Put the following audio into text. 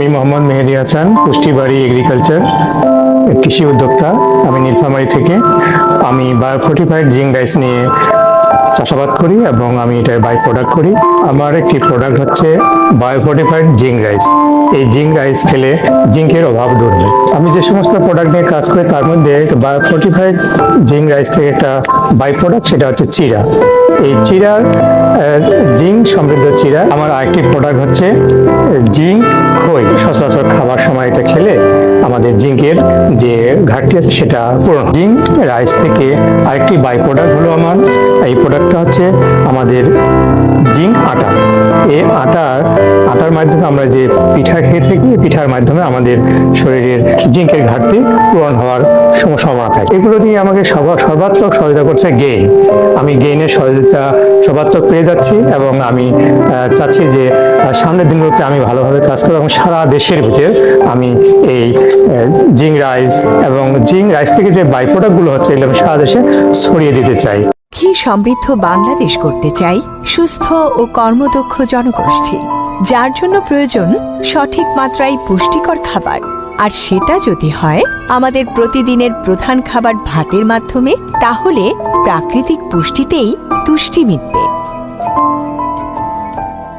আমি মোহাম্মদ মেহেদী হাসান, পুষ্টিবাড়ি এগ্রিকালচার কৃষি উদ্যোক্তা। আমি নীলফামারী থেকে। আমি বায়োফোর্টিফাইড জিঙ্ক রাইস নিয়ে চাষাবাদ করি এবং আমি এটা বাই প্রোডাক্ট করি। আমার একটি প্রোডাক্ট হচ্ছে বায়োফোর্টিফাইড জিঙ্ক রাইস। এই জিঙ্ক রাইস খেলে জিঙ্কের অভাব দূর হয়। আমি যে সমস্ত প্রোডাক্ট নিয়ে কাজ করি তার মধ্যে বায়োফোর্টিফাইড জিঙ্ক রাইস থেকে একটা বাই প্রোডাক্ট, সেটা হচ্ছে চিরা। এই চিরার জিঙ্ক সমৃদ্ধ চিরা। আমার আরেকটি প্রোডাক্ট হচ্ছে জিঙ্ক খই। সচরাচর খাবার সময় এটা খেলে আমাদের জিঙ্কের যে ঘাটতি আছে সেটা পূরণ। জিঙ্ক রাইস থেকে আরেকটি বাই প্রোডাক্ট হলো আমার এই প্রোডাক্টটা হচ্ছে আমাদের জিঙ্ক আটা। এই আটার মাধ্যমে আমরা যে পিঠা খেয়ে থাকি, পিঠার মাধ্যমে আমাদের শরীরের জিঙ্কের ঘাটতি পূরণ হওয়ার সম্ভাবনা থাকে। এগুলো নিয়ে আমাকে সর্বাত্মক সহায়তা করছে গেইন। আমি গেইনের সহযোগিতা সর্বাত্মক পেয়ে যাচ্ছি এবং আমি চাচ্ছি যে সামনের দিনগুলোতে আমি ভালোভাবে কাজ করব এবং সারা দেশের ভিতরে আমি এই জিঙ্ক রাইস এবং জিঙ্ক রাইস থেকে যে বাই প্রোডাক্টগুলো হচ্ছে এগুলো আমি সারা দেশে ছড়িয়ে দিতে চাই। কি সমৃদ্ধ বাংলাদেশ করতে চাই সুস্থ ও কর্মদক্ষ জনগোষ্ঠী, যার জন্য প্রয়োজন সঠিক মাত্রায় পুষ্টিকর খাবার। আর সেটা যদি হয় আমাদের প্রতিদিনের প্রধান খাবার ভাতের মাধ্যমে, তাহলে প্রাকৃতিক পুষ্টিতেই তুষ্টি মিটবে।